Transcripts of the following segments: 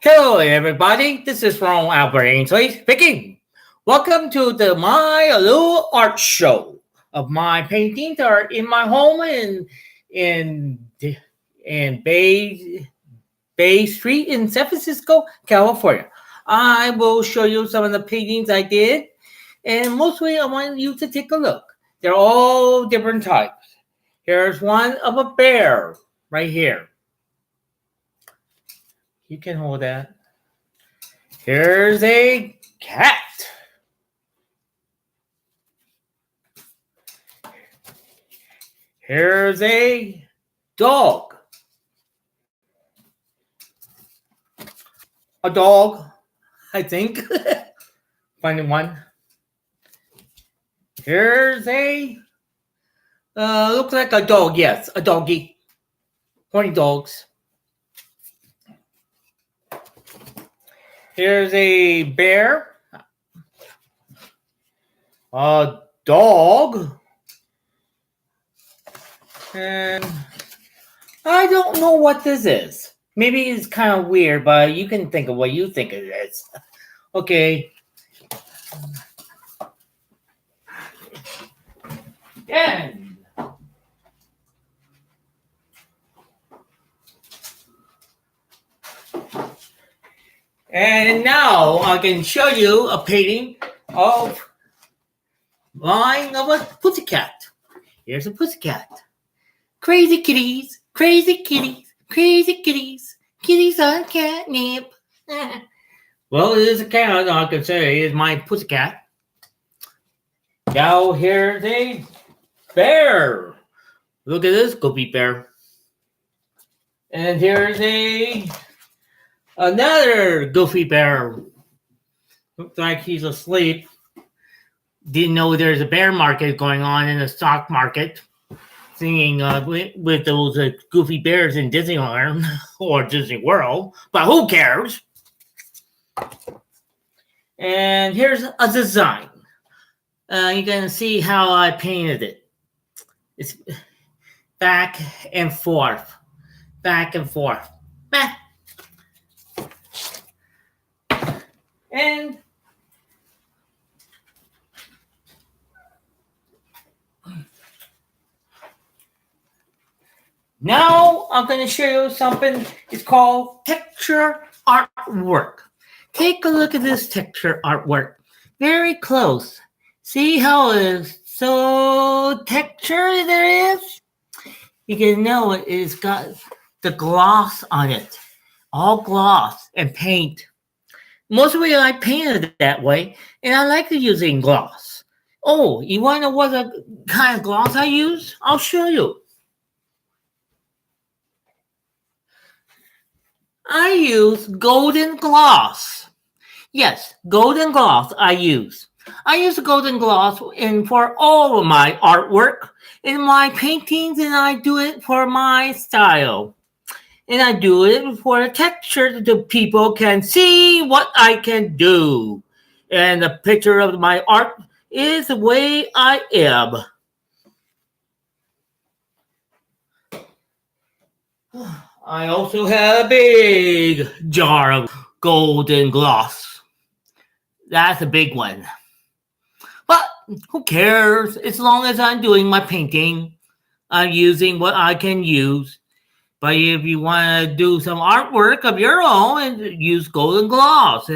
Hello, everybody. This is Ronald Ansley speaking. Welcome to the my little art show of my paintings that are in my home in in Bay Street in San Francisco, California. I will show you some of the paintings I did, and mostly I want you to take a look. They're all different types. Here's one of a bear right here. You can hold that. Here's a cat. Here's a dog. A dog, I think. Finding one. Here's a looks like a dog. Yes, a doggy. Horny dogs. Here's a bear. A dog. And I don't know what this is. Maybe it's kind of weird, but you can think of what you think it is. Okay. And now I can show you a painting of mine of a pussycat. Here's a pussycat. Crazy kitties, crazy kitties, crazy kitties, kitties on catnip. Well, it is a cat, I can say. It's my pussycat. Now here's a bear. Look at this goofy bear. And here's another goofy bear. Looks like he's asleep. Didn't know there's a bear market going on in the stock market. Singing with those goofy bears in Disneyland or Disney World, but who cares? And here's a design. You can see how I painted it. It's back and forth, back and forth. And now I'm going to show you something. It's called texture artwork. Take a look at this texture artwork. Very close. See how it is so textured there is? You can know it's got the gloss on it. All gloss and paint. Mostly I painted it that way, and I like using gloss. Oh, you want to know what kind of gloss I use? I'll show you. I use golden gloss. Yes, golden gloss I use. I use golden gloss for all of my artwork, in my paintings, and I do it for my style. And I do it for the texture that the people can see what I can do. And the picture of my art is the way I am. I also have a big jar of golden gloss. That's a big one. But who cares? As long as I'm doing my painting, I'm using what I can use. But if you want to do some artwork of your own, and use golden gloss.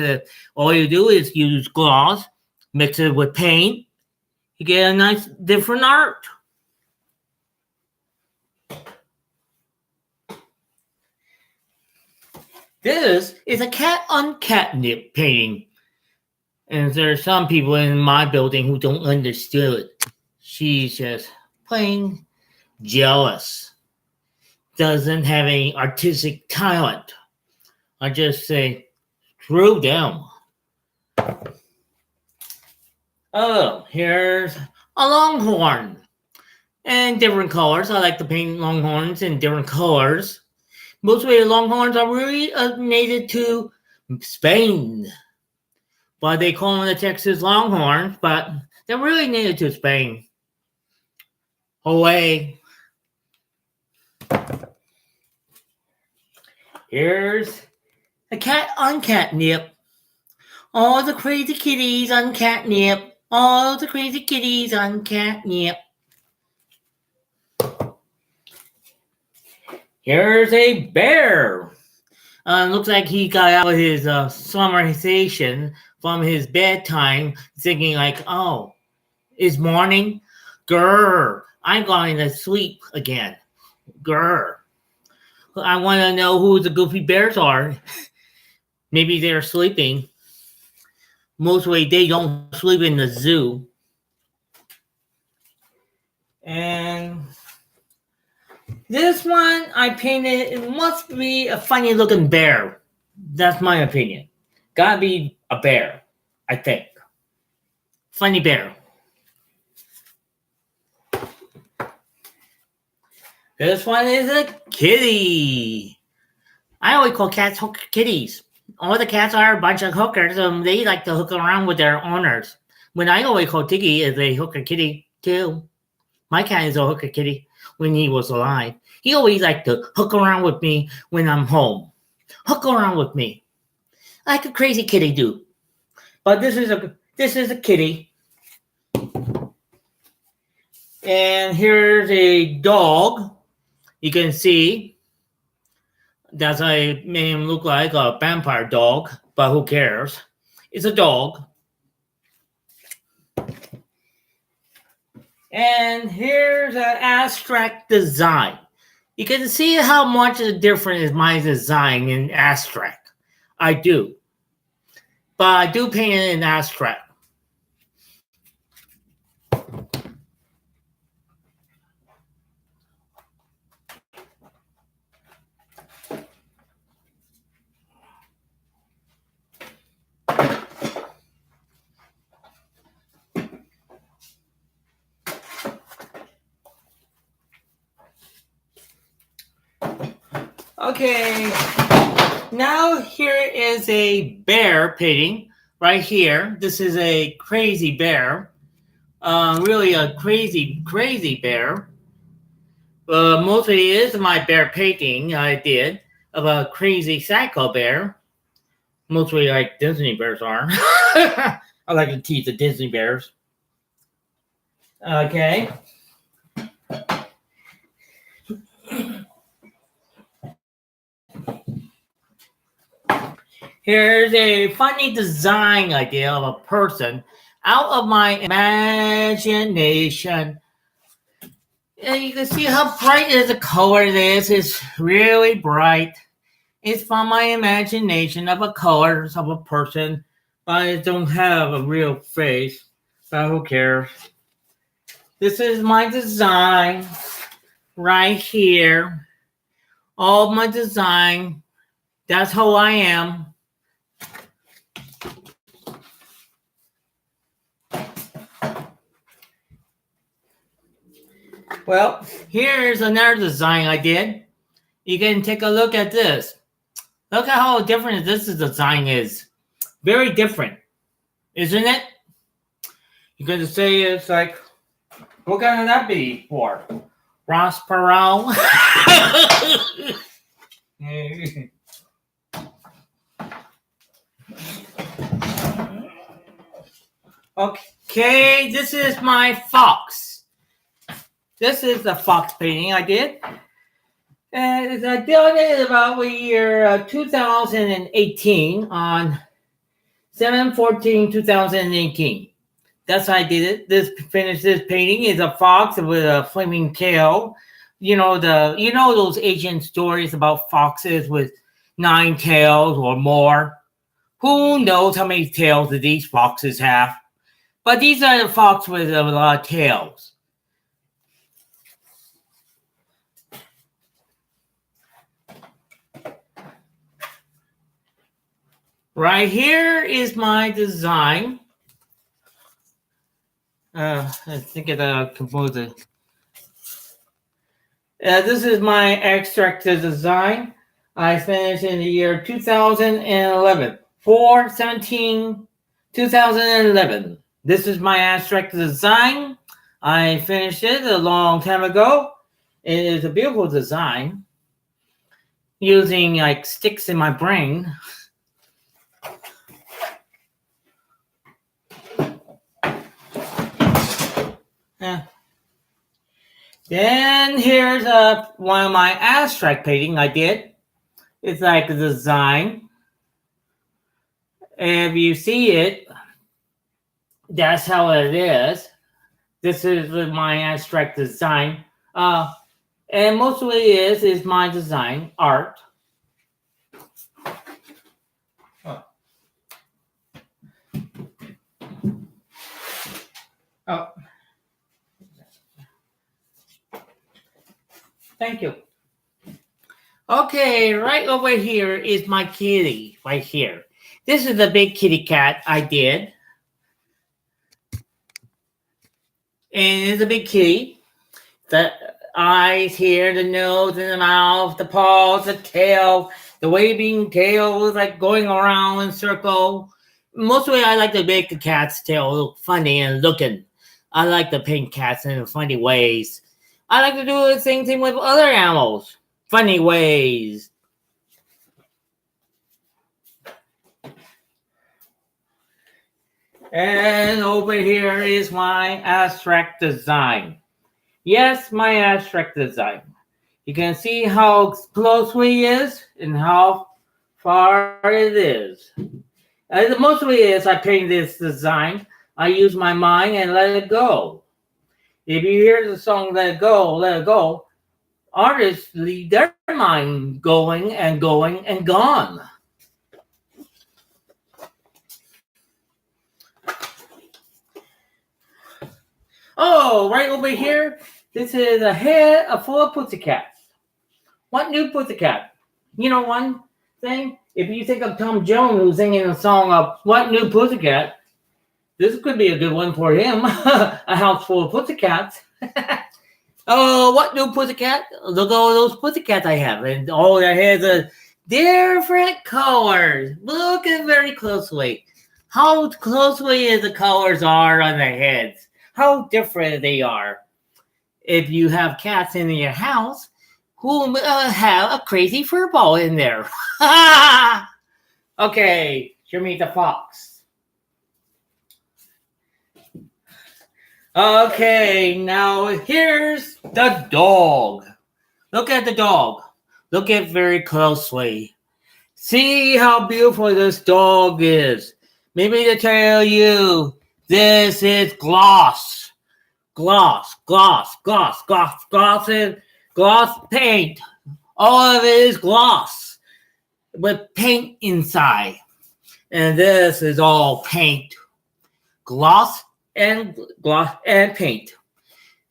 All you do is use gloss, mix it with paint, you get a nice different art. This is a cat on catnip painting. And there are some people in my building who don't understand it. She's just plain jealous. Doesn't have any artistic talent. I just say, screw them. Oh, here's a longhorn. And different colors. I like to paint longhorns in different colors. Mostly the longhorns are really native to Spain. But they call them the Texas Longhorns, but they're really native to Spain. Away. Here's A cat on catnip. All the crazy kitties on catnip. All the crazy kitties on catnip. Here's a bear. Looks like he got out of his summarization from his bedtime, thinking like, oh, it's morning? Grrr, I'm going to sleep again. Grrr. I want to know who the goofy bears are. Maybe they're sleeping. Mostly they don't sleep in the zoo. And this one I painted, it must be a funny looking bear. That's my opinion. Gotta be a bear, I think. Funny bear. This one is a kitty. I always call cats kitties. All the cats are a bunch of hookers, and they like to hook around with their owners. When I always call Tiggy is a hooker kitty too. My cat is a hooker kitty when he was alive. He always liked to hook around with me when I'm home. Hook around with me. Like a crazy kitty do. But this is a kitty. And here's a dog. You can see that's I made him look like a vampire dog, but who cares? It's a dog. And here's an abstract design. You can see how much different is my design in abstract. I do. But I do paint it in abstract. Okay, now here is a bear painting right here. This is a crazy bear, really a crazy bear. Mostly it is my bear painting I did of a crazy psycho bear. Mostly like Disney bears are. I like to tease the Disney bears. Okay. Here's a funny design idea of a person out of my imagination. And you can see how bright is the color it is. It's really bright. It's from my imagination of a color of a person, but I don't have a real face. But who cares? This is my design right here. All my design. That's who I am. Well, here's another design I did. You can take a look at this. Look at how different this design is. Very different, isn't it? You're going to say it's like, what can that be for? Ross Perot? Okay, this is my fox. This is the fox painting I did. And I did it about the year 2018 on 7/14/2018. That's how I did it. Finished this painting is a fox with a flaming tail. You know those ancient stories about foxes with 9 tails or more. Who knows how many tails that these foxes have? But these are the fox with a lot of tails. Right here is my design. I think it composer. This is my abstracted design. I finished in the year 2011. 4/17/2011. This is my abstract design. I finished it a long time ago. It is a beautiful design. Using like sticks in my brain. Then here's one of my abstract painting I did. It's like a design. And if you see it, that's how it is. This is my abstract design. And mostly is my design art. Oh. Thank you. Okay, right over here is my kitty, right here. This is the big kitty cat I did. And it's a big kitty. The eyes here, the nose and the mouth, the paws, the tail, the waving tail is like going around in a circle. Mostly I like to make the cat's tail look funny and looking. I like to paint cats in funny ways. I like to do the same thing with other animals. Funny ways. And over here is my abstract design. Yes, my abstract design. You can see how closely it is and how far it is. As mostly is I paint this design. I use my mind and let it go. If you hear the song Let It Go, artists leave their mind going and going and gone. Oh, right over here, this is a head full of pussycats. What new pussycat? You know one thing? If you think of Tom Jones who's singing a song of What New Pussycat, this could be a good one for him. A house full of pussycats. Oh, what new pussycat? Look at all those pussycats I have. And all their heads are different colors. Look at very closely. How closely the colors are on their heads. How different they are. If you have cats in your house, who have a crazy furball in there. Okay, show me the fox. Okay, now here's the dog. Look at the dog. Look at it very closely. See how beautiful this dog is. Maybe to tell you, this is gloss. Gloss paint. All of it is gloss with paint inside. And this is all paint. Gloss and paint.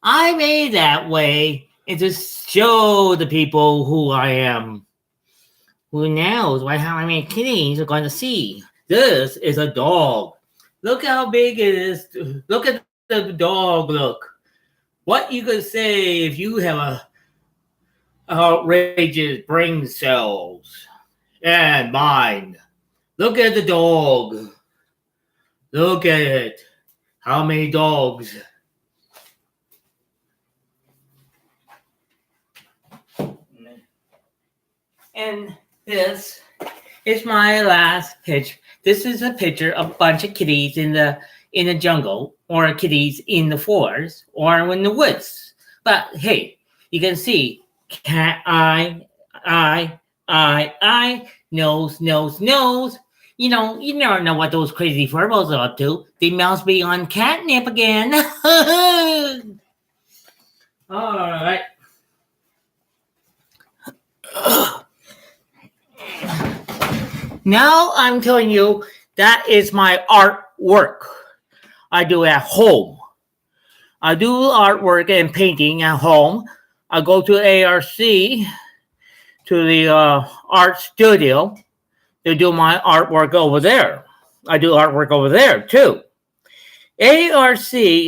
I made that way and to show the people who I am. Who knows how many kitties are going to see. This is a dog. Look how big it is. Look at the dog look. What you could say if you have a outrageous brain cells and mind. Look at the dog. Look at it. How many dogs? And this is my last picture. This is a picture of a bunch of kitties in the jungle, or kitties in the forest, or in the woods. But hey, you can see cat eye, nose. You never know what those crazy furballs are up to. They must be on catnip again. All right. Now I'm telling you, that is my artwork. I do at home. I do artwork and painting at home. I go to ARC, to the art studio, to do my artwork over there. I do artwork over there too. ARC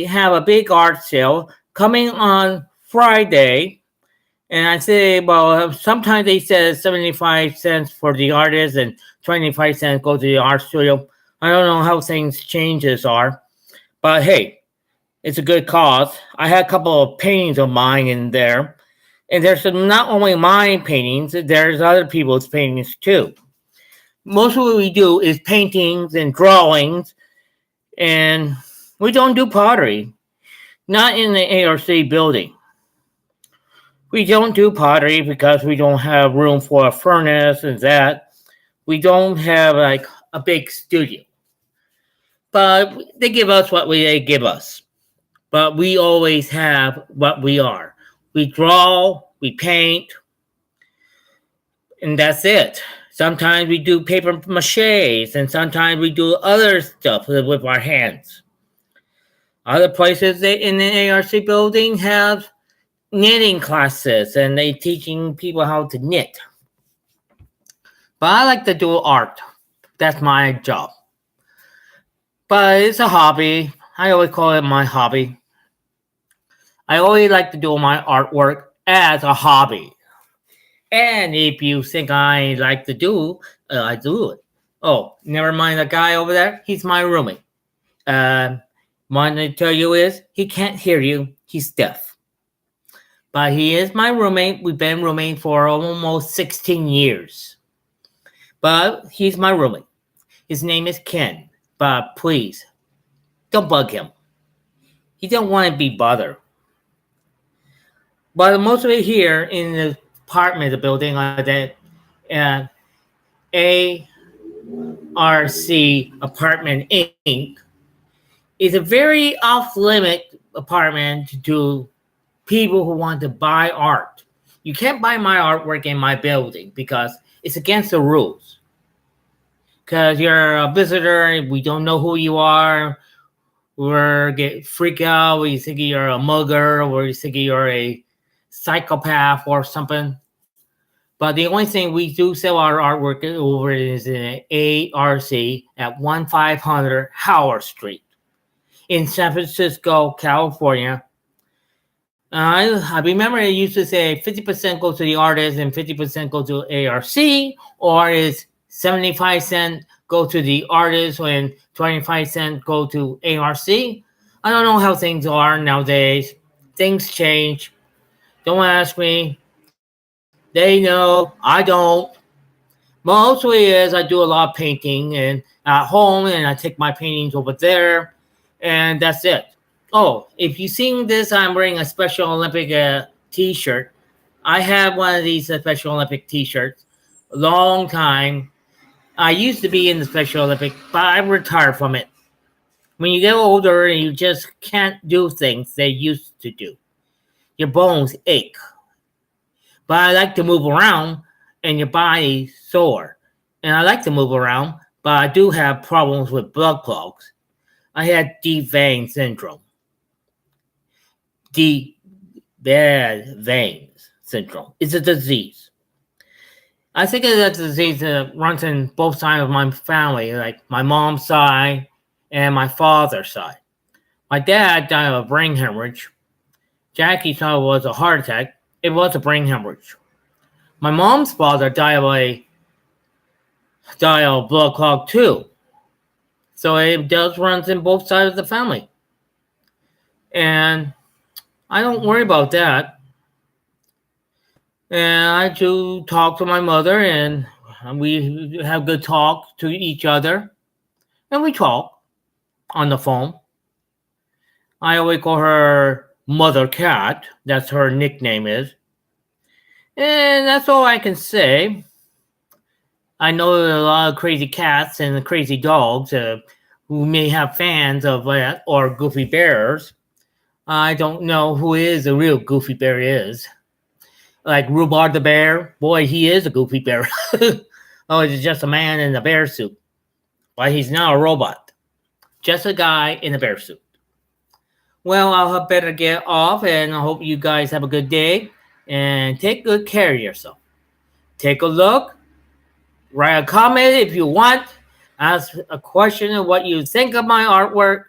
have a big art sale coming on Friday. And I say, well, sometimes they say 75 cents for the artist and 25 cents go to the art studio. I don't know how things changes are. But hey, it's a good cause. I had a couple of paintings of mine in there. And there's not only my paintings, there's other people's paintings too. Most of what we do is paintings and drawings. And we don't do pottery. Not in the ARC building. We don't do pottery because we don't have room for a furnace and that. We don't have like a big studio. But they give us what they give us. But we always have what we are. We draw, we paint, and that's it. Sometimes we do paper mache, and sometimes we do other stuff with our hands. Other places in the ARC building have knitting classes, and they teaching people how to knit. But I like to do art. That's my job. But it's a hobby. I always call it my hobby. I always like to do my artwork as a hobby. And if you think I like to do, I do it. Oh, never mind the guy over there. He's my roommate. What I tell you is, he can't hear you. He's deaf. But he is my roommate. We've been roommates for almost 16 years. But he's my roommate. His name is Ken. But please, don't bug him. He don't want to be bothered. But most of it here in the apartment, the building, that ARC Apartment Inc. is a very off-limit apartment to people who want to buy art. You can't buy my artwork in my building because it's against the rules. Because you're a visitor, we don't know who you are. We get freaked out. We think you're a mugger, or we think you're a psychopath or something. But the only thing we do sell our artwork over is in ARC at 1500 Howard Street in San Francisco, California. I remember it used to say 50% goes to the artist and 50% goes to ARC, or is 75 cents go to the artist and 25 cents go to ARC. I don't know how things are nowadays. Things change. Don't ask me. They know. I don't. Mostly is I do a lot of painting and at home, and I take my paintings over there, and that's it. Oh, if you seen this, I'm wearing a Special Olympic t-shirt. I have one of these Special Olympic t-shirts a long time. I used to be in the Special Olympic, but I retired from it. When you get older, you just can't do things they used to do. Your bones ache. But I like to move around, and your body sore. And I like to move around, but I do have problems with blood clots. I had deep vein syndrome. Deep bad veins syndrome. It's a disease. I think it's a disease that runs in both sides of my family, like my mom's side and my father's side. My dad died of a brain hemorrhage. Jackie's side was a heart attack. It was a brain hemorrhage. My mom's father died of blood clot too. So it does run in both sides of the family. And I don't worry about that. And I do talk to my mother, and we have good talk to each other. And we talk on the phone. I always call her Mother Cat. That's her nickname is. And that's all I can say. I know there are a lot of crazy cats and crazy dogs who may have fans of that, or Goofy Bears. I don't know who is the real Goofy Bear is. Like Rhubarb the Bear. Boy, he is a Goofy Bear. Oh, he's just a man in a bear suit. But he's not a robot. Just a guy in a bear suit. Well, I'll better get off, and I hope you guys have a good day. And take good care of yourself. Take a look. Write a comment if you want. Ask a question of what you think of my artwork.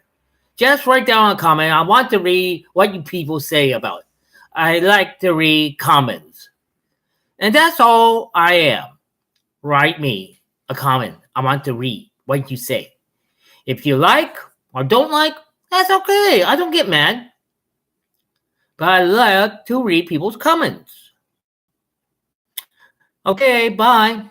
Just write down a comment. I want to read what you people say about it. I like to read comments. And that's all I am. Write me a comment. I want to read what you say. If you like or don't like, that's okay. I don't get mad. But I like to read people's comments. Okay, bye.